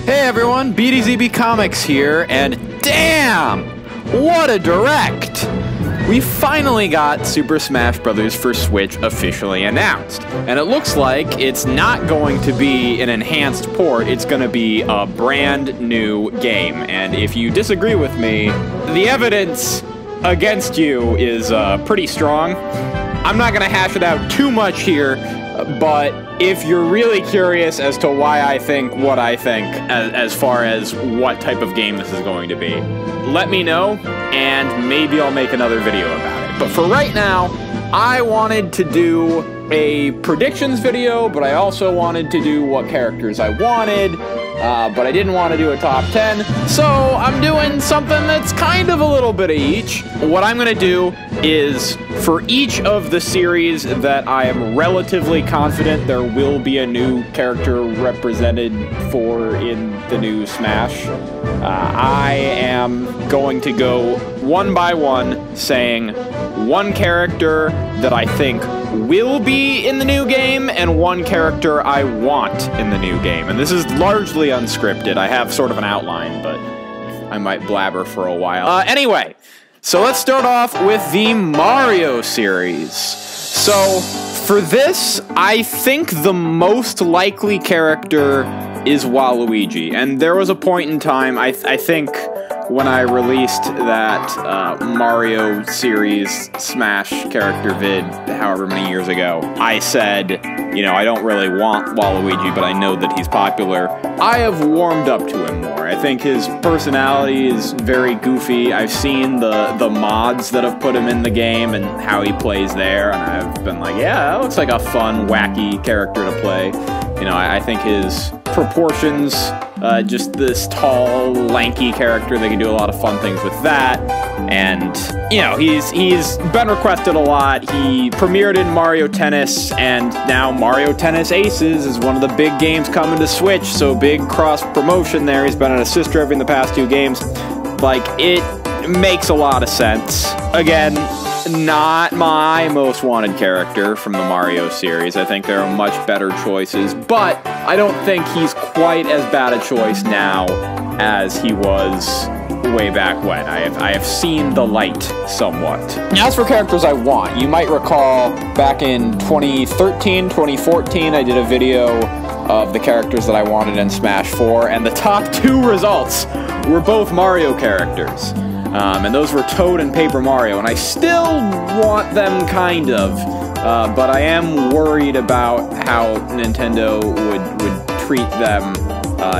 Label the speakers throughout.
Speaker 1: Hey everyone, BDZB Comics here, and damn! What a direct! We finally got Super Smash Bros. For Switch officially announced, and it looks like it's not going to be an enhanced port, it's going to be a brand new game. And if you disagree with me, the evidence against you is pretty strong. I'm not going to hash it out too much here, but if you're really curious as to why I think what I think as far as what type of game this is going to be, let me know, and maybe I'll make another video about it. But for right now, I wanted to do a predictions video, but I also wanted to do what characters I wanted, but I didn't want to do a top 10, so I'm doing something that's kind of a little bit of each. What I'm going to do is, for each of the series that I am relatively confident there will be a new character represented for in the new Smash, I am going to go one by one saying one character that I think will be in the new game and one character I want in the new game. And this is largely unscripted. I have sort of an outline, but I might blabber for a while. Anyway, so let's start off with the Mario series. So for this, I think the most likely character is Waluigi. And there was a point in time, I think, when I released that Mario series Smash character vid however many years ago, I said, you know, I don't really want Waluigi, but I know that he's popular. I have warmed up to him more. I think his personality is very goofy. I've seen the mods that have put him in the game and how he plays there, and I've been like, yeah, that looks like a fun, wacky character to play. You know, I think his proportions, just this tall, lanky character, they can do a lot of fun things with that. And, you know, he's been requested a lot. He premiered in Mario Tennis, and now Mario Tennis Aces is one of the big games coming to Switch, so big cross-promotion there. He's been an assist trophy in the past 2 games. Like, it makes a lot of sense. Again, not my most wanted character from the Mario series. I think there are much better choices, but I don't think he's quite as bad a choice now as he was way back when. I have seen the light somewhat. As for characters I want, you might recall back in 2013, 2014, I did a video of the characters that I wanted in Smash 4, and the top 2 results were both Mario characters. And those were Toad and Paper Mario, and I still want them, kind of, but I am worried about how Nintendo would treat them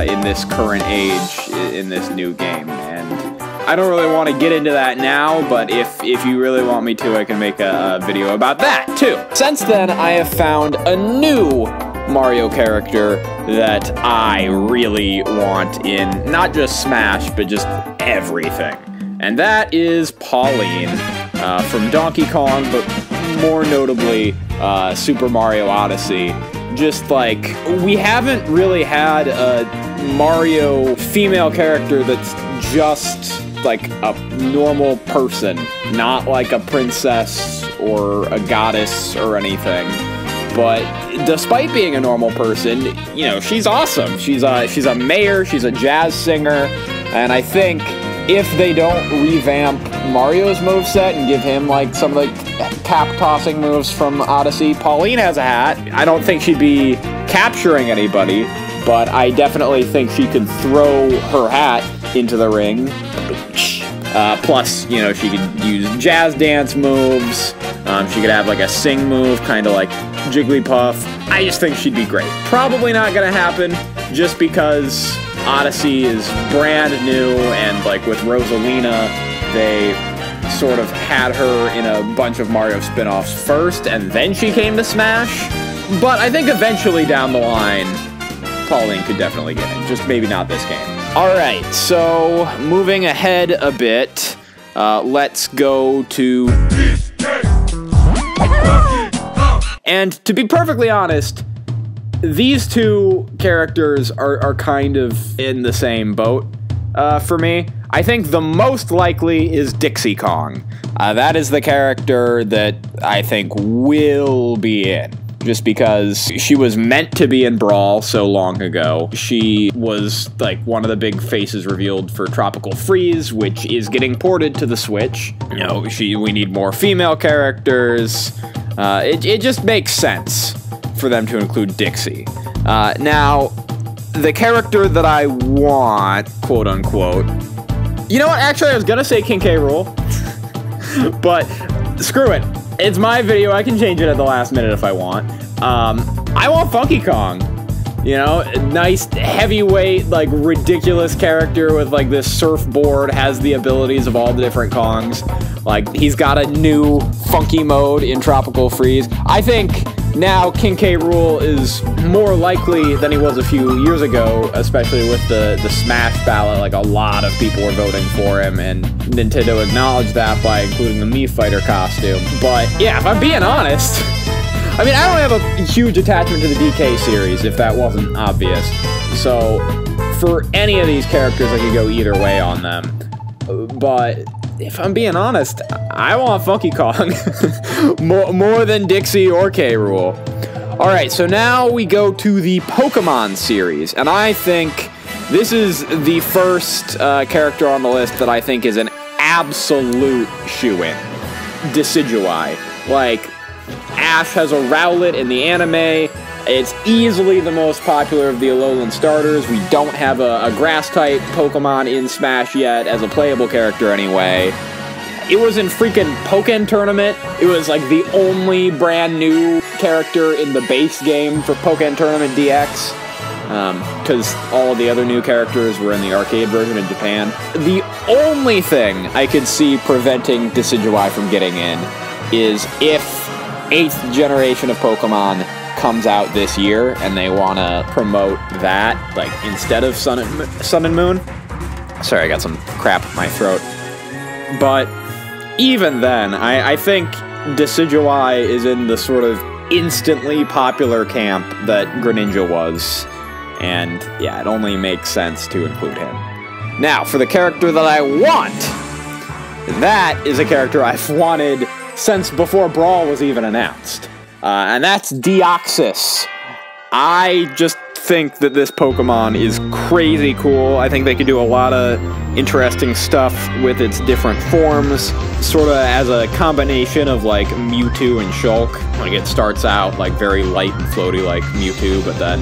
Speaker 1: in this current age, in this new game, and I don't really want to get into that now, but if you really want me to, I can make a video about that, too. Since then, I have found a new Mario character that I really want in not just Smash, but just everything. And that is Pauline, from Donkey Kong, but more notably, Super Mario Odyssey. Just like, we haven't really had a Mario female character that's just like a normal person, not like a princess or a goddess or anything. But despite being a normal person, you know, she's awesome. She's a mayor, she's a jazz singer, and I think if they don't revamp Mario's moveset and give him, like, some of the cap-tossing moves from Odyssey, Pauline has a hat. I don't think she'd be capturing anybody, but I definitely think she could throw her hat into the ring. Plus, you know, she could use jazz dance moves. She could have, like, a sing move, kind of like Jigglypuff. I just think she'd be great. Probably not gonna happen, just because Odyssey is brand new, and like with Rosalina, they sort of had her in a bunch of Mario spin-offs first, and then she came to Smash. But I think eventually down the line, Pauline could definitely get in, just maybe not this game. Alright, so moving ahead a bit, let's go to... And to be perfectly honest, these 2 characters are kind of in the same boat for me. I think the most likely is Dixie Kong. That is the character that I think will be in. just because she was meant to be in Brawl so long ago. She was like one of the big faces revealed for Tropical Freeze, which is getting ported to the Switch. You know, we need more female characters. It just makes sense for them to include Dixie. Now, the character that I want, quote unquote, you know what, actually I was gonna say King K. Rool, but screw it. It's my video, I can change it at the last minute if I want. I want Funky Kong. You know, nice, heavyweight, like, ridiculous character with, like, this surfboard, has the abilities of all the different Kongs. Like, he's got a new funky mode in Tropical Freeze. I think now King K. Rool is more likely than he was a few years ago, especially with the Smash ballot. Like, a lot of people were voting for him, and Nintendo acknowledged that by including the Mii Fighter costume. But, yeah, if I'm being honest, I mean, I don't have a huge attachment to the DK series, if that wasn't obvious. So, for any of these characters, I could go either way on them. But if I'm being honest, I want Funky Kong more than Dixie or K. Rool. Alright, so now we go to the Pokemon series, and I think this is the first character on the list that I think is an absolute shoo-in. Decidueye. Like, Ash has a Rowlet in the anime. It's easily the most popular of the Alolan starters. We don't have a Grass-type Pokemon in Smash yet, as a playable character anyway. It was in freaking Pokken Tournament. It was like the only brand new character in the base game for Pokken Tournament DX. Because all of the other new characters were in the arcade version in Japan. The only thing I could see preventing Decidueye from getting in is if 8th generation of Pokemon comes out this year and they want to promote that, like, instead of Sun and Moon. Sorry, I got some crap in my throat. But even then, I think Decidueye is in the sort of instantly popular camp that Greninja was. And yeah, it only makes sense to include him. Now, for the character that I want, that is a character I've wanted since before Brawl was even announced. And that's Deoxys. I just think that this Pokemon is crazy cool. I think they could do a lot of interesting stuff with its different forms, sort of as a combination of, like, Mewtwo and Shulk. Like, it starts out, like, very light and floaty like Mewtwo, but then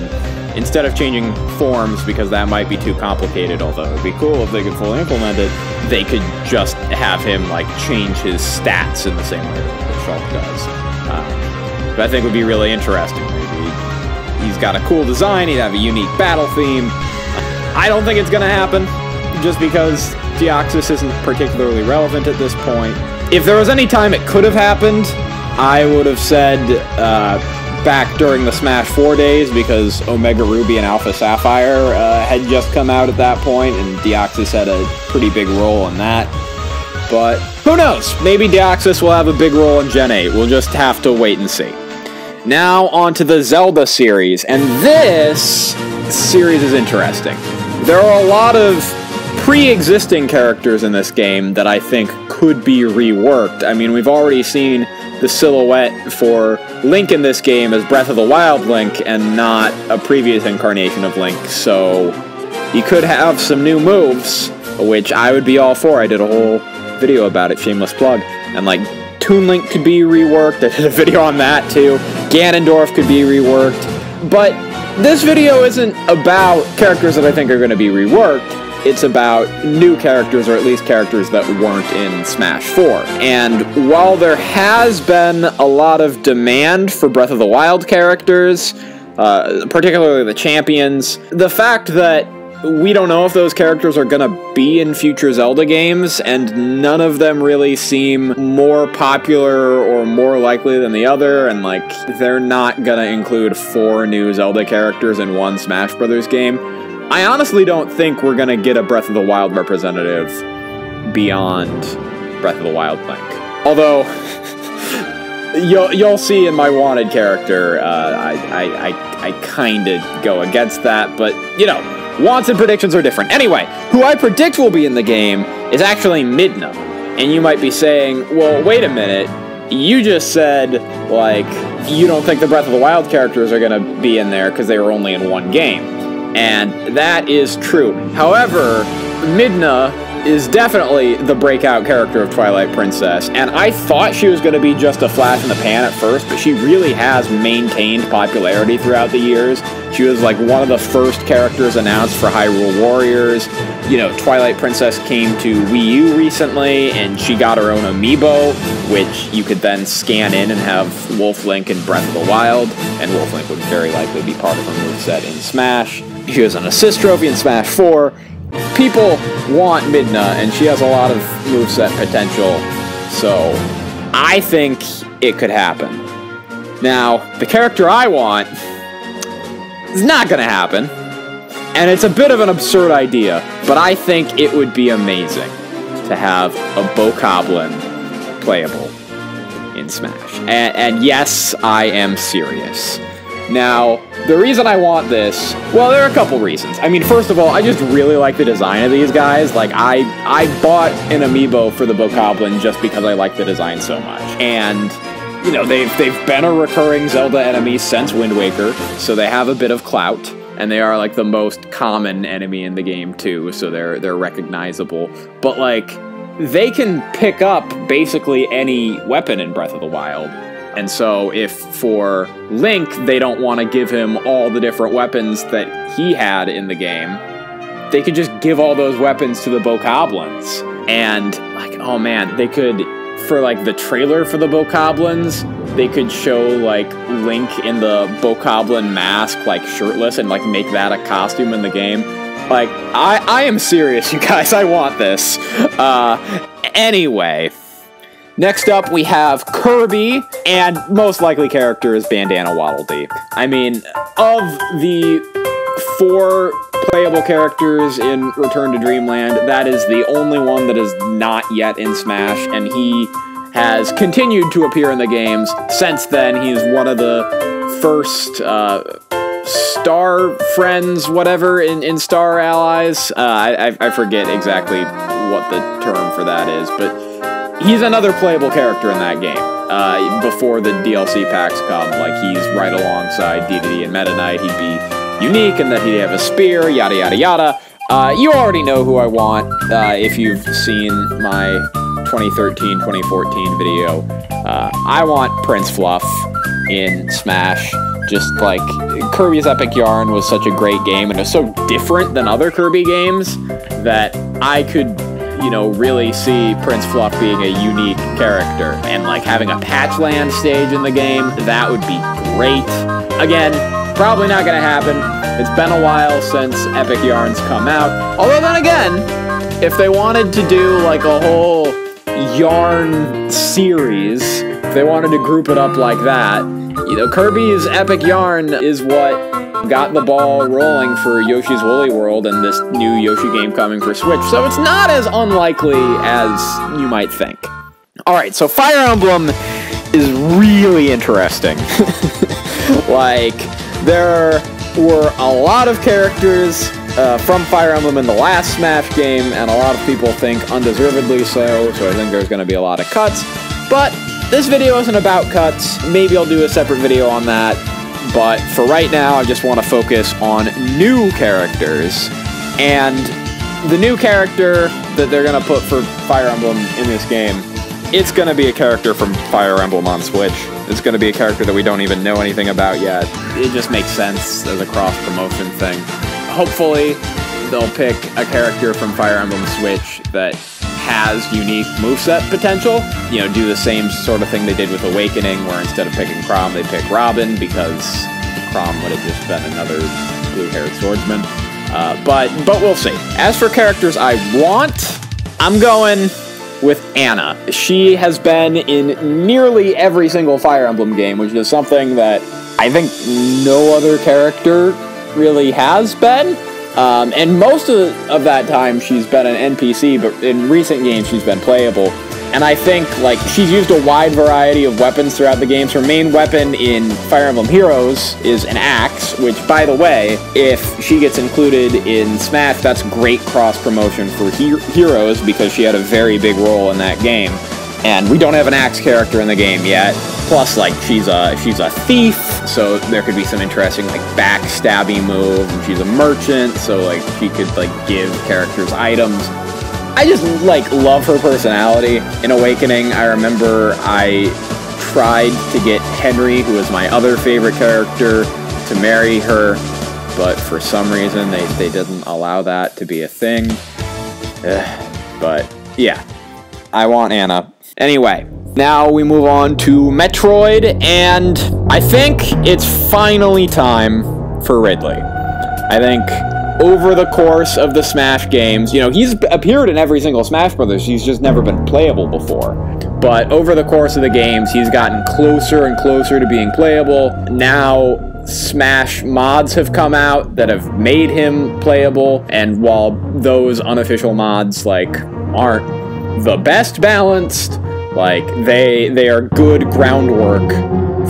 Speaker 1: instead of changing forms, because that might be too complicated, although it'd be cool if they could fully implement it, they could just have him, like, change his stats in the same way that Shulk does. But I think it would be really interesting. Maybe he's got a cool design, he'd have a unique battle theme. I don't think it's gonna happen, just because Deoxys isn't particularly relevant at this point. If there was any time it could have happened, I would have said back during the Smash 4 days, because Omega Ruby and Alpha Sapphire had just come out at that point, and Deoxys had a pretty big role in that. But who knows? Maybe Deoxys will have a big role in Gen 8. We'll just have to wait and see. Now on to the Zelda series, and this series is interesting. There are a lot of pre-existing characters in this game that I think could be reworked. I mean, we've already seen the silhouette for Link in this game as Breath of the Wild Link and not a previous incarnation of Link, so you could have some new moves, which I would be all for. I did a whole video about it, shameless plug, and like Toon Link could be reworked. I did a video on that too. Ganondorf could be reworked. But this video isn't about characters that I think are going to be reworked. It's about new characters, or at least characters that weren't in Smash 4. And while there has been a lot of demand for Breath of the Wild characters, particularly the champions, the fact that we don't know if those characters are gonna be in future Zelda games, and none of them really seem more popular or more likely than the other, and like, they're not gonna include 4 new Zelda characters in one Smash Bros. Game. I honestly don't think we're gonna get a Breath of the Wild representative beyond Breath of the Wild Link. Although, you'll see in my wanted character, I kinda go against that, but, you know, wants and predictions are different. Anyway, who I predict will be in the game is actually Midna. And you might be saying, well, wait a minute, you just said, like, you don't think the Breath of the Wild characters are going to be in there because they were only in one game. And that is true. However, Midna is definitely the breakout character of Twilight Princess, and I thought she was going to be just a flash in the pan at first, but she really has maintained popularity throughout the years. She was like one of the first characters announced for Hyrule Warriors. You know, Twilight Princess came to Wii U recently, and she got her own amiibo, which you could then scan in and have Wolf Link in Breath of the Wild, and Wolf Link would very likely be part of her moveset in Smash. She has an assist trophy in Smash 4. People want Midna, and she has a lot of moveset potential, so I think it could happen. Now, the character I want is not going to happen, and it's a bit of an absurd idea, but I think it would be amazing to have a Bokoblin playable in Smash. And yes, I am serious. Now, the reason I want this, well, there are a couple reasons. I mean, first of all, I just really like the design of these guys. Like, I bought an amiibo for the Bokoblin just because I like the design so much. And, you know, they've been a recurring Zelda enemy since Wind Waker, so they have a bit of clout. And they are, like, the most common enemy in the game, too, so they're recognizable. But, like, they can pick up basically any weapon in Breath of the Wild. And so if for Link, they don't want to give him all the different weapons that he had in the game, they could just give all those weapons to the Bokoblins. And, like, oh man, they could, for, like, the trailer for the Bokoblins, they could show, like, Link in the Bokoblin mask, like, shirtless, and, like, make that a costume in the game. Like, I am serious, you guys, I want this. Anyway. Next up, we have Kirby, and most likely character is Bandana Waddle Dee. I mean, of the 4 playable characters in Return to Dreamland, that is the only one that is not yet in Smash, and he has continued to appear in the games. Since then, he's one of the first Star Friends, whatever, in Star Allies. I forget exactly what the term for that is, but he's another playable character in that game. Before the DLC packs come, like, he's right alongside Dedede and Meta Knight. He'd be unique in that he'd have a spear, yada yada yada. You already know who I want if you've seen my 2013-2014 video. I want Prince Fluff in Smash. Just like, Kirby's Epic Yarn was such a great game, and it was so different than other Kirby games that I could, you know, really see Prince Fluff being a unique character. And, like, having a Patchland stage in the game, that would be great. Again, probably not gonna happen. It's been a while since Epic Yarns come out. Although then again, if they wanted to do, like, a whole yarn series, if they wanted to group it up like that, you know, Kirby's Epic Yarn is what got the ball rolling for Yoshi's Woolly World and this new Yoshi game coming for Switch, so it's not as unlikely as you might think. Alright, so Fire Emblem is really interesting. Like, there were a lot of characters from Fire Emblem in the last Smash game, and a lot of people think undeservedly so I think there's going to be a lot of cuts. But this video isn't about cuts. Maybe I'll do a separate video on that. But for right now, I just want to focus on new characters. And the new character that they're going to put for Fire Emblem in this game, it's going to be a character from Fire Emblem on Switch. It's going to be a character that we don't even know anything about yet. It just makes sense as a cross-promotion thing. Hopefully, they'll pick a character from Fire Emblem Switch that has unique moveset potential. You know, do the same sort of thing they did with Awakening, where instead of picking Chrom, they pick Robin, because Chrom would have just been another blue-haired swordsman. But we'll see. As for characters I want, I'm going with Anna. She has been in nearly every single Fire Emblem game, which is something that I think no other character really has been. And most of that time she's been an NPC, but in recent games she's been playable. And I think, like, she's used a wide variety of weapons throughout the games. Her main weapon in Fire Emblem Heroes is an axe, which, by the way, if she gets included in Smash, that's great cross-promotion for Heroes, because she had a very big role in that game. And we don't have an axe character in the game yet. Plus, like, she's a thief, so there could be some interesting, like, backstabbing moves. And she's a merchant, so, like, she could, like, give characters items. I just, like, love her personality. In Awakening, I remember I tried to get Henry, who was my other favorite character, to marry her, but for some reason they didn't allow that to be a thing. But, yeah. I want Anna. Anyway, now we move on to Metroid, and I think it's finally time for Ridley. I think over the course of the Smash games, you know, he's appeared in every single Smash Brothers, he's just never been playable before. But over the course of the games, he's gotten closer and closer to being playable. Now, Smash mods have come out that have made him playable, and while those unofficial mods, like, aren't the best balanced, like, they are good groundwork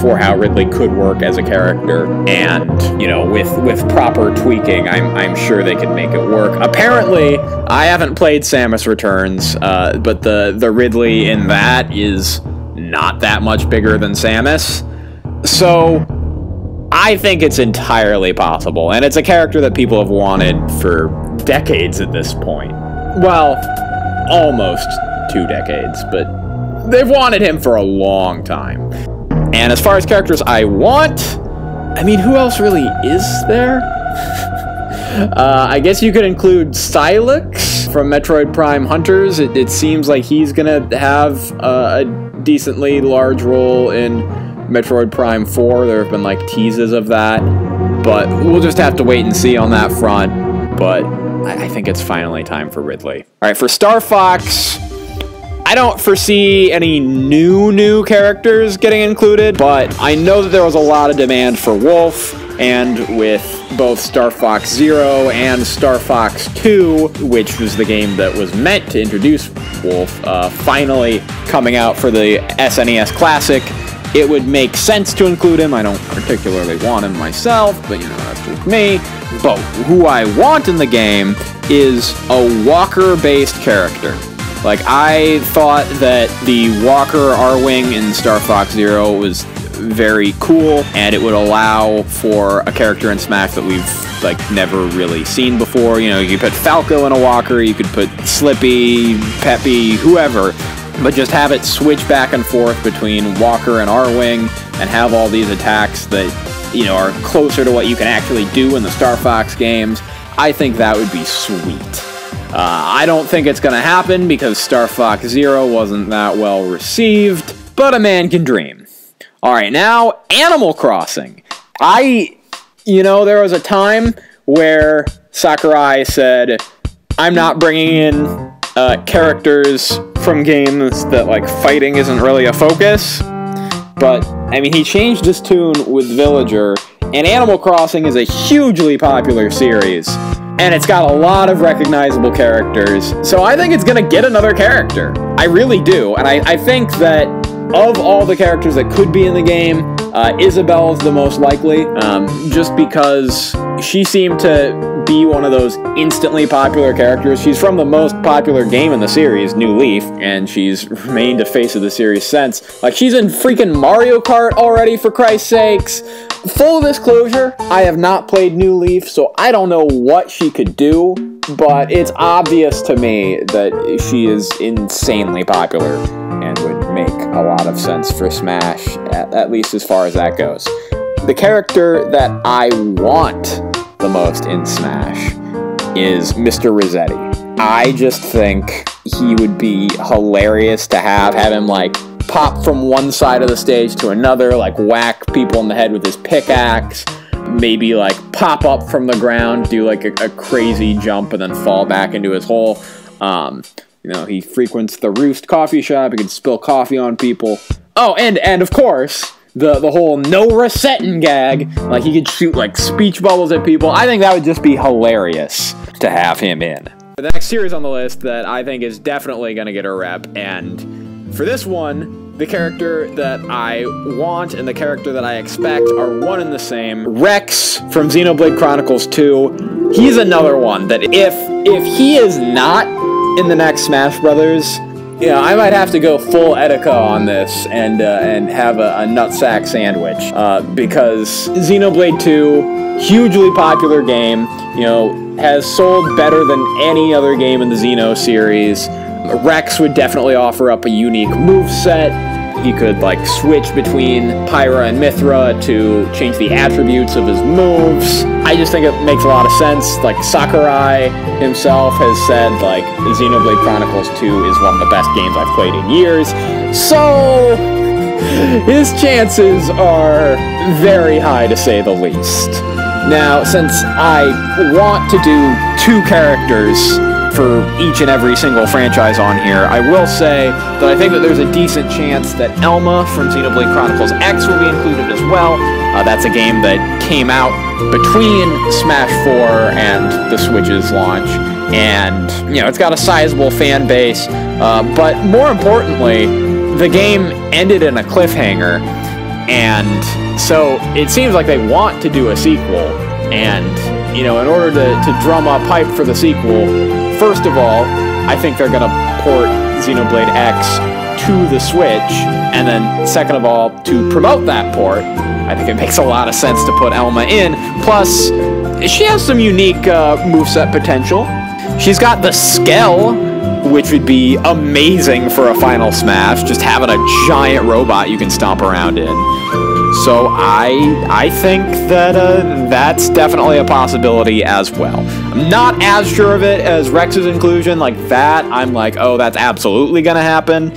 Speaker 1: for how Ridley could work as a character, and, you know, with proper tweaking, I'm sure they could make it work. Apparently, I haven't played Samus Returns, but the Ridley in that is not that much bigger than Samus, so I think it's entirely possible, and it's a character that people have wanted for decades at this point. Well, almost 2 decades, but they've wanted him for a long time. And as far as characters I want, I mean, who else really is there? I guess you could include Sylux from Metroid Prime Hunters. It seems like he's gonna have a decently large role in Metroid Prime 4. There have been, like, teases of that, but we'll just have to wait and see on that front. But I think it's finally time for Ridley. Alright, for Star Fox, I don't foresee any new characters getting included, but I know that there was a lot of demand for Wolf, and with both Star Fox Zero and Star Fox 2, which was the game that was meant to introduce Wolf, finally coming out for the SNES Classic, it would make sense to include him. I don't particularly want him myself, but, you know, that's just me. But who I want in the game is a Walker-based character. Like, I thought that the Walker R-Wing in Star Fox Zero was very cool, and it would allow for a character in Smash that we've, like, never really seen before. You know, you could put Falco in a Walker, you could put Slippy, Peppy, whoever, but just have it switch back and forth between Walker and R-Wing, and have all these attacks that, you know, are closer to what you can actually do in the Star Fox games. I think that would be sweet. I don't think it's gonna happen because Star Fox Zero wasn't that well received, but a man can dream. Alright, now, Animal Crossing. You know, there was a time where Sakurai said, I'm not bringing in characters from games that, like, fighting isn't really a focus, but, I mean, he changed his tune with Villager, and Animal Crossing is a hugely popular series, and it's got a lot of recognizable characters, so I think it's gonna get another character. I really do, and I think that of all the characters that could be in the game, Isabelle is the most likely, just because she seemed to be one of those instantly popular characters. She's from the most popular game in the series, New Leaf, and she's remained a face of the series since. Like, she's in freaking Mario Kart already, for Christ's sakes. Full disclosure, I have not played New Leaf, so I don't know what she could do, but it's obvious to me that she is insanely popular and would make a lot of sense for Smash, at least as far as that goes. The character that I want the most in Smash is Mr. Rossetti. I just think he would be hilarious to have him, like, pop from one side of the stage to another, like, whack people in the head with his pickaxe, maybe, like, pop up from the ground, do, like, a crazy jump, and then fall back into his hole. You know, he frequents the Roost coffee shop, he can spill coffee on people. Oh, and of course, the whole no resetting gag, like, he could shoot, like, speech bubbles at people. I think that would just be hilarious to have him in. The next series on the list that I think is definitely gonna get a rep, and for this one, the character that I want and the character that I expect are one and the same. Rex from Xenoblade Chronicles 2. He's another one that if he is not in the next Smash Brothers, Yeah, I might have to go full Etika on this and have a nutsack sandwich because Xenoblade 2, hugely popular game, you know, has sold better than any other game in the Xeno series. Rex would definitely offer up a unique moveset. He could, like, switch between Pyra and Mithra to change the attributes of his moves. I just think it makes a lot of sense. Like, Sakurai himself has said, like, Xenoblade Chronicles 2 is one of the best games I've played in years. So, his chances are very high, to say the least. Now, since I want to do 2 characters for each and every single franchise on here, I will say that I think that there's a decent chance that Elma from Xenoblade Chronicles X will be included as well. That's a game that came out between Smash 4 and the Switch's launch, and, you know, it's got a sizable fan base, but more importantly, the game ended in a cliffhanger, and so it seems like they want to do a sequel, and, you know, in order to drum up hype for the sequel, first of all, I think they're going to port Xenoblade X to the Switch, and then second of all, to promote that port, I think it makes a lot of sense to put Elma in. Plus, she has some unique moveset potential. She's got the Skell, which would be amazing for a Final Smash, just having a giant robot you can stomp around in. So I think that that's definitely a possibility as well. I'm not as sure of it as Rex's inclusion. Like that, I'm like, oh, that's absolutely gonna happen.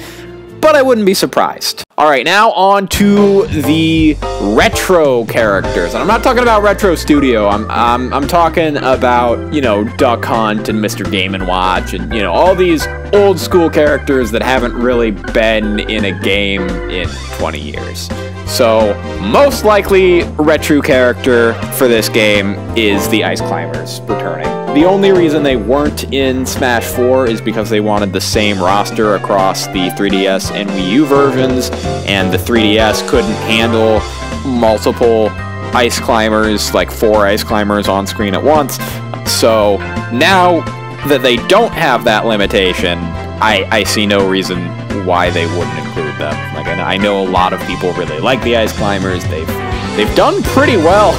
Speaker 1: But I wouldn't be surprised. All right, now on to the retro characters, and I'm not talking about Retro Studio. I'm talking about, you know, Duck Hunt and Mr. Game & Watch, and, you know, all these old school characters that haven't really been in a game in 20 years. So, most likely retro character for this game is the Ice Climbers returning. The only reason they weren't in Smash 4 is because they wanted the same roster across the 3DS and Wii U versions, and the 3DS couldn't handle multiple Ice Climbers, like 4 Ice Climbers on screen at once. So, now that they don't have that limitation, I see no reason why they wouldn't include them. Like, I know a lot of people really like the Ice Climbers. They've done pretty well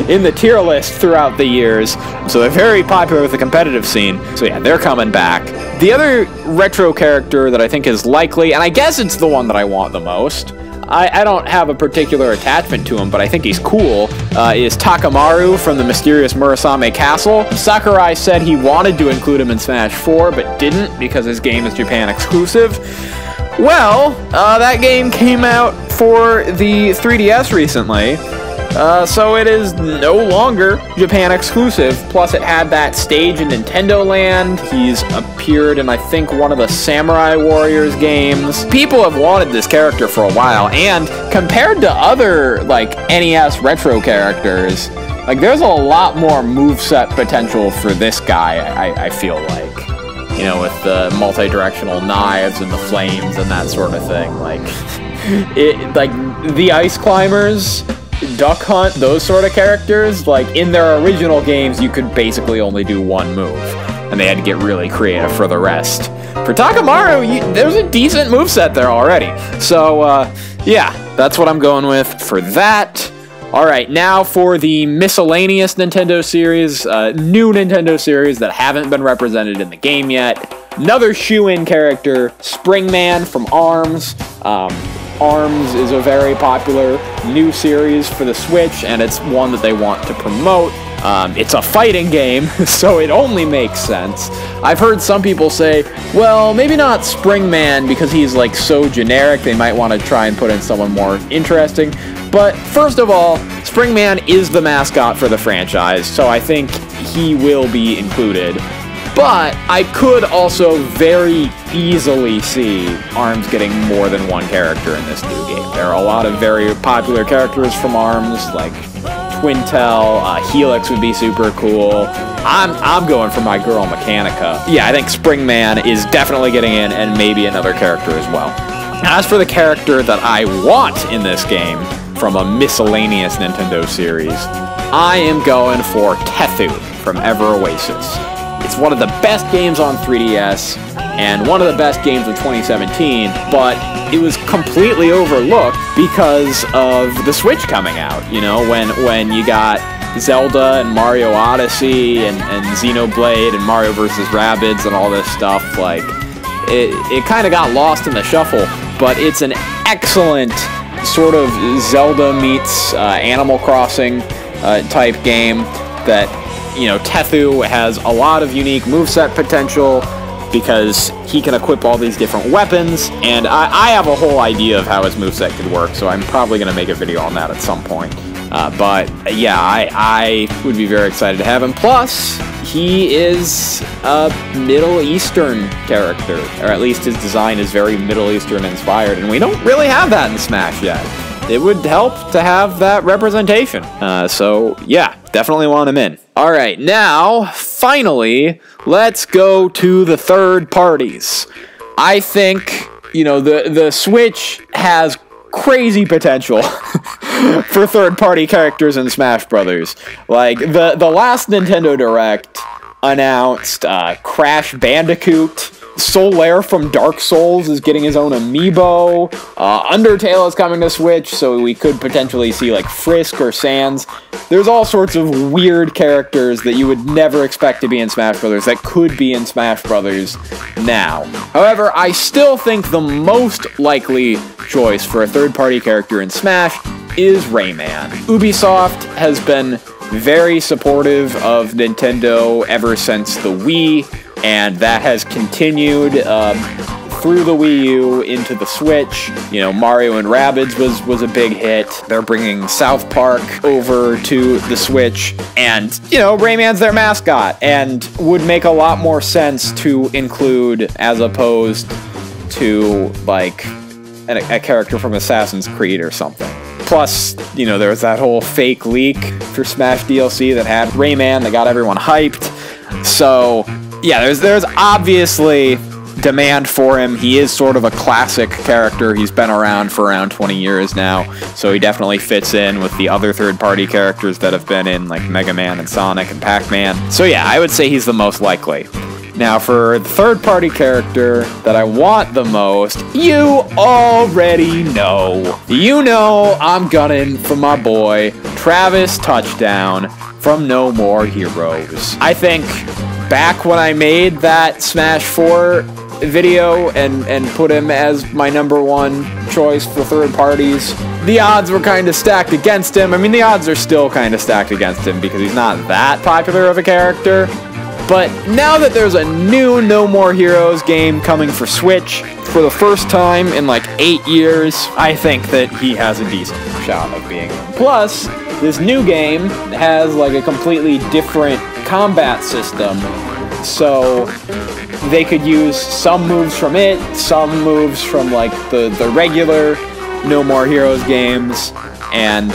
Speaker 1: in the tier list throughout the years, so they're very popular with the competitive scene. So yeah, they're coming back. The other retro character that I think is likely, and I guess it's the one that I want the most, I don't have a particular attachment to him, but I think he's cool, is Takamaru from the mysterious Murasame Castle. Sakurai said he wanted to include him in Smash 4, but didn't because his game is Japan exclusive. Well, that game came out for the 3DS recently, so it is no longer Japan exclusive. Plus, it had that stage in Nintendo Land. He's appeared in, I think, one of the Samurai Warriors games. People have wanted this character for a while, and compared to other, like, NES retro characters, like, there's a lot more moveset potential for this guy, I feel like. You know, with the multi-directional knives and the flames and that sort of thing. Like, the Ice Climbers, Duck Hunt, those sort of characters, like, in their original games, you could basically only do one move, and they had to get really creative for the rest. For Takamaru, there's a decent moveset there already. So, yeah, that's what I'm going with for that. Alright, now for the miscellaneous Nintendo series, new Nintendo series that haven't been represented in the game yet. Another shoe-in character, Springman from ARMS. ARMS is a very popular new series for the Switch, and it's one that they want to promote. It's a fighting game, so it only makes sense. I've heard some people say, well, maybe not Springman because he's, like, so generic, they might want to try and put in someone more interesting. But first of all, Springman is the mascot for the franchise, so I think he will be included. But I could also very easily see ARMS getting more than one character in this new game. There are a lot of very popular characters from ARMS, like Twintel, Helix would be super cool. I'm going for my girl Mechanica. Yeah, I think Springman is definitely getting in, and maybe another character as well. As for the character that I want in this game from a miscellaneous Nintendo series, I am going for Tethu from Ever Oasis. It's one of the best games on 3DS. and one of the best games of 2017, but it was completely overlooked because of the Switch coming out. You know, when you got Zelda and Mario Odyssey and Xenoblade and Mario vs. Rabbids and all this stuff, like, it kind of got lost in the shuffle, but it's an excellent sort of Zelda meets Animal Crossing type game that, you know, Tethu has a lot of unique moveset potential because he can equip all these different weapons, and I have a whole idea of how his moveset could work, so I'm probably going to make a video on that at some point. But yeah, I would be very excited to have him. Plus, he is a Middle Eastern character, or at least his design is very Middle Eastern inspired, and we don't really have that in Smash yet. It would help to have that representation. So yeah, definitely want him in. Alright, now, finally, let's go to the third parties. I think, you know, the Switch has crazy potential for third-party characters in Smash Brothers. Like, the last Nintendo Direct announced Crash Bandicoot. Solaire from Dark Souls is getting his own amiibo. Undertale is coming to Switch, so we could potentially see, like, Frisk or Sans. There's all sorts of weird characters that you would never expect to be in Smash Brothers that could be in Smash Brothers now. However, I still think the most likely choice for a third-party character in Smash is Rayman. Ubisoft has been very supportive of Nintendo ever since the Wii, and that has continued through the Wii U into the Switch. You know, Mario and Rabbids was a big hit. They're bringing South Park over to the Switch, and, you know, Rayman's their mascot, and would make a lot more sense to include as opposed to, like, a character from Assassin's Creed or something. Plus, you know, there was that whole fake leak for Smash DLC that had Rayman that got everyone hyped. So, yeah, there's obviously demand for him. He is sort of a classic character. He's been around for around 20 years now, so he definitely fits in with the other third-party characters that have been in, like Mega Man and Sonic and Pac-Man. So yeah, I would say he's the most likely. Now, for the third-party character that I want the most, you already know. You know I'm gunning for my boy, Travis Touchdown from No More Heroes. I think back when I made that Smash 4 video and put him as my #1 choice for third parties, the odds were kind of stacked against him. I mean, the odds are still kind of stacked against him because he's not that popular of a character. But now that there's a new No More Heroes game coming for Switch for the first time in like 8 years, I think that he has a decent shot of being in. Plus, this new game has like a completely different combat system, so they could use some moves from it, some moves from like the regular No More Heroes games, and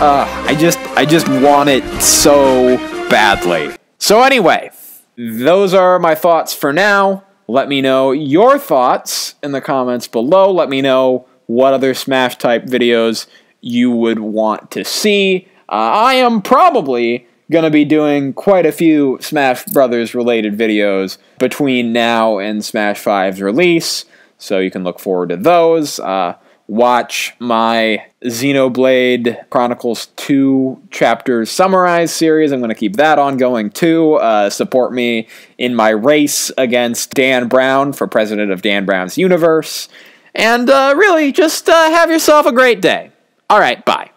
Speaker 1: I just want it so badly. So anyway, those are my thoughts for now. Let me know your thoughts in the comments below. Let me know what other Smash type videos you would want to see. I am probably going to be doing quite a few Smash Brothers related videos between now and Smash 5's release, so you can look forward to those. Watch my Xenoblade Chronicles 2 chapters summarized series. I'm going to keep that ongoing too. Support me in my race against Dan Brown for president of Dan Brown's universe. And really, just have yourself a great day. All right, bye.